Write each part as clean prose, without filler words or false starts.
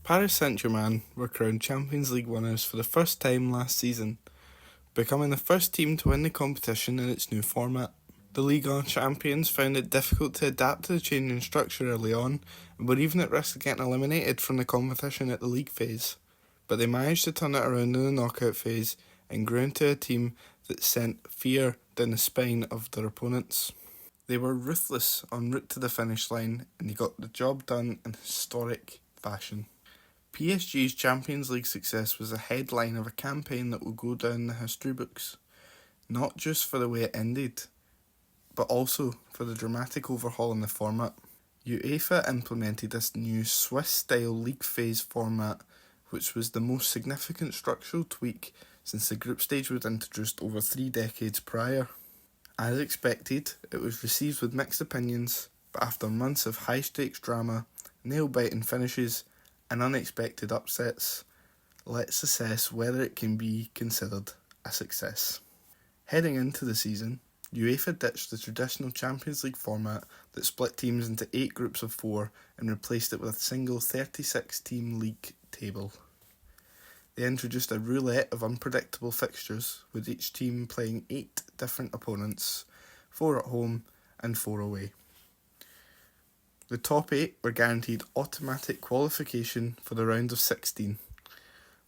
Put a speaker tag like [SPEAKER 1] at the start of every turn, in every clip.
[SPEAKER 1] Paris Saint-Germain were crowned Champions League winners for the first time last season, becoming the first team to win the competition in its new format. The Ligue champions found it difficult to adapt to the changing structure early on, and were even at risk of getting eliminated from the competition at the league phase. But they managed to turn it around in the knockout phase and grew into a team that sent fear down the spine of their opponents. They were ruthless en route to the finish line, and they got the job done in historic fashion. PSG's Champions League success was a headline of a campaign that will go down the history books, not just for the way it ended, but also for the dramatic overhaul in the format. UEFA implemented this new Swiss-style league phase format, which was the most significant structural tweak since the group stage was introduced over 3 decades prior. As expected, it was received with mixed opinions, but after months of high-stakes drama, nail-biting finishes, and unexpected upsets, let's assess whether it can be considered a success. Heading into the season, UEFA ditched the traditional Champions League format that split teams into 8 groups of 4 and replaced it with a single 36-team league table. They introduced a roulette of unpredictable fixtures, with each team playing 8 different opponents, 4 at home and 4 away. The top 8 were guaranteed automatic qualification for the round of 16,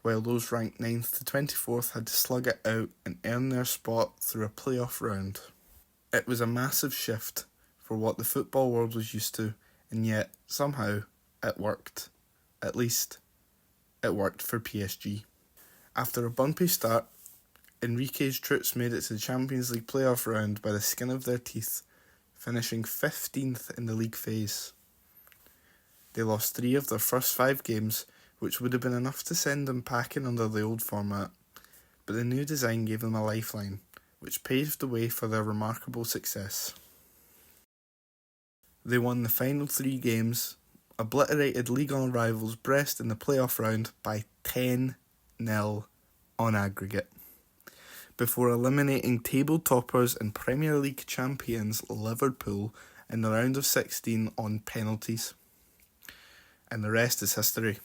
[SPEAKER 1] while those ranked 9th to 24th had to slug it out and earn their spot through a playoff round. It was a massive shift for what the football world was used to, and yet, somehow, it worked. At least, it worked for PSG. After a bumpy start, Enrique's troops made it to the Champions League playoff round by the skin of their teeth, finishing 15th in the league phase. They lost 3 of their first 5 games, which would have been enough to send them packing under the old format, but the new design gave them a lifeline, which paved the way for their remarkable success. They won the final 3 games, obliterated Ligue 1 rivals Brest in the playoff round by 10-0 on aggregate, before eliminating table toppers and Premier League champions Liverpool in the round of 16 on penalties. And the rest is history.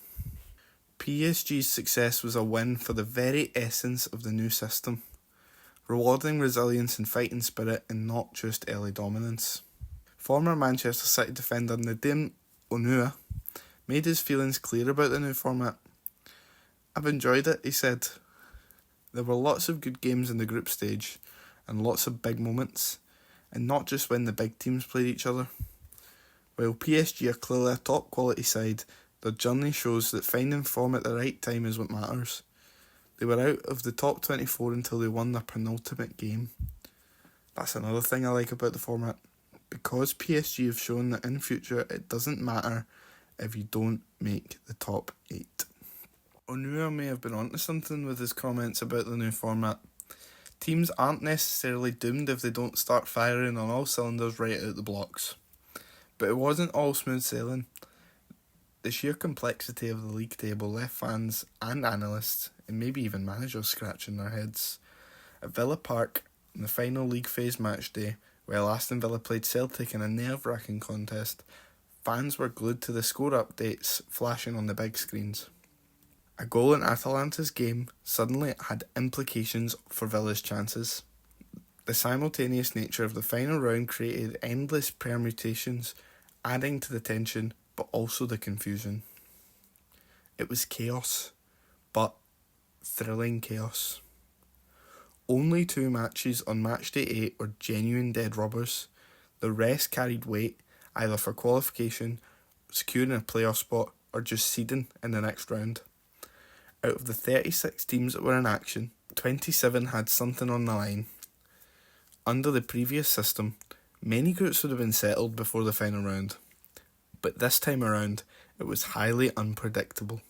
[SPEAKER 1] PSG's success was a win for the very essence of the new system, rewarding resilience and fighting spirit and not just early dominance. Former Manchester City defender Nedim Onua made his feelings clear about the new format. "I've enjoyed it," he said. "There were lots of good games in the group stage and lots of big moments, and not just when the big teams played each other. While PSG are clearly a top quality side, their journey shows that finding form at the right time is what matters. They were out of the top 24 until they won their penultimate game." That's another thing I like about the format. Because PSG have shown that in future it doesn't matter if you don't make the top 8. Onua may have been onto something with his comments about the new format. Teams aren't necessarily doomed if they don't start firing on all cylinders right out the blocks. But it wasn't all smooth sailing. The sheer complexity of the league table left fans and analysts, and maybe even managers, scratching their heads. At Villa Park, on the final league phase match day, while Aston Villa played Celtic in a nerve-wracking contest, fans were glued to the score updates flashing on the big screens. A goal in Atalanta's game suddenly had implications for Villa's chances. The simultaneous nature of the final round created endless permutations, adding to the tension but also the confusion. It was chaos, but thrilling chaos. Only 2 matches on matchday 8 were genuine dead rubbers. The rest carried weight, either for qualification, securing a playoff spot, or just seeding in the next round. Out of the 36 teams that were in action, 27 had something on the line. Under the previous system, many groups would have been settled before the final round, but this time around, it was highly unpredictable.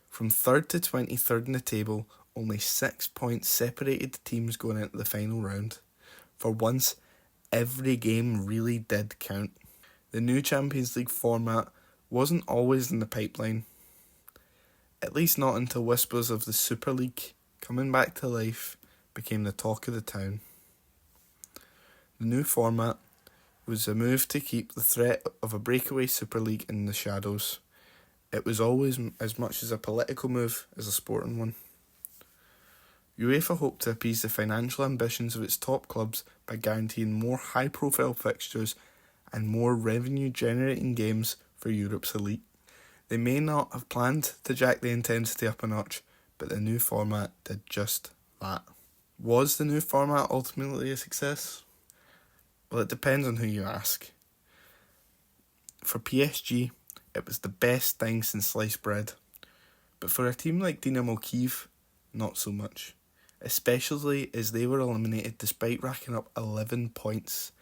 [SPEAKER 1] From 3rd to 23rd in the table, only 6 points separated the teams going into the final round. For once, every game really did count. The new Champions League format wasn't always in the pipeline, at least not until whispers of the Super League coming back to life became the talk of the town. The new format was a move to keep the threat of a breakaway Super League in the shadows. It was always as much as a political move as a sporting one. UEFA hoped to appease the financial ambitions of its top clubs by guaranteeing more high-profile fixtures and more revenue-generating games for Europe's elite. They may not have planned to jack the intensity up a notch, but the new format did just that. Was the new format ultimately a success? Well, it depends on who you ask. For PSG, it was the best thing since sliced bread. But for a team like Dynamo Kyiv, not so much. Especially as they were eliminated despite racking up 11 points,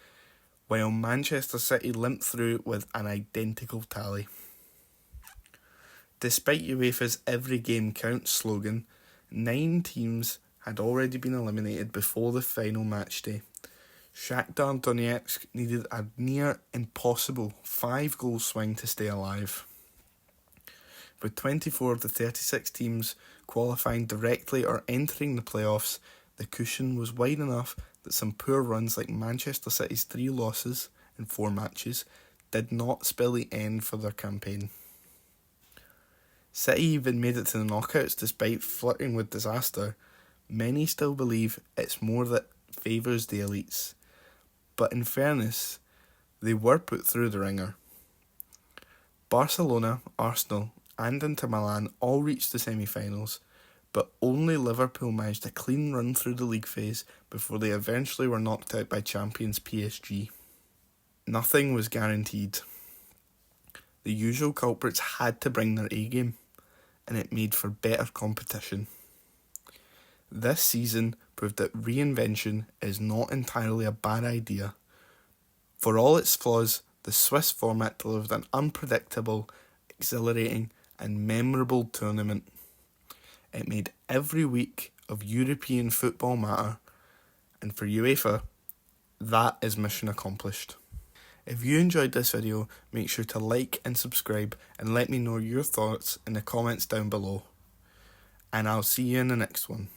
[SPEAKER 1] while Manchester City limped through with an identical tally. Despite UEFA's "every game counts" slogan, 9 teams had already been eliminated before the final match day. Shakhtar Donetsk needed a near impossible 5-goal swing to stay alive. With 24 of the 36 teams qualifying directly or entering the playoffs, the cushion was wide enough that some poor runs like Manchester City's 3 losses in 4 matches did not spell the end for their campaign. City even made it to the knockouts despite flirting with disaster. Many still believe it's more that favours the elites. But in fairness, they were put through the ringer. Barcelona, Arsenal and Inter Milan all reached the semi-finals, but only Liverpool managed a clean run through the league phase before they eventually were knocked out by champions PSG. Nothing was guaranteed. The usual culprits had to bring their A-game, and it made for better competition. This season proved that reinvention is not entirely a bad idea. For all its flaws, the Swiss format delivered an unpredictable, exhilarating and memorable tournament. It made every week of European football matter, and for UEFA, that is mission accomplished. If you enjoyed this video, make sure to like and subscribe and let me know your thoughts in the comments down below. And I'll see you in the next one.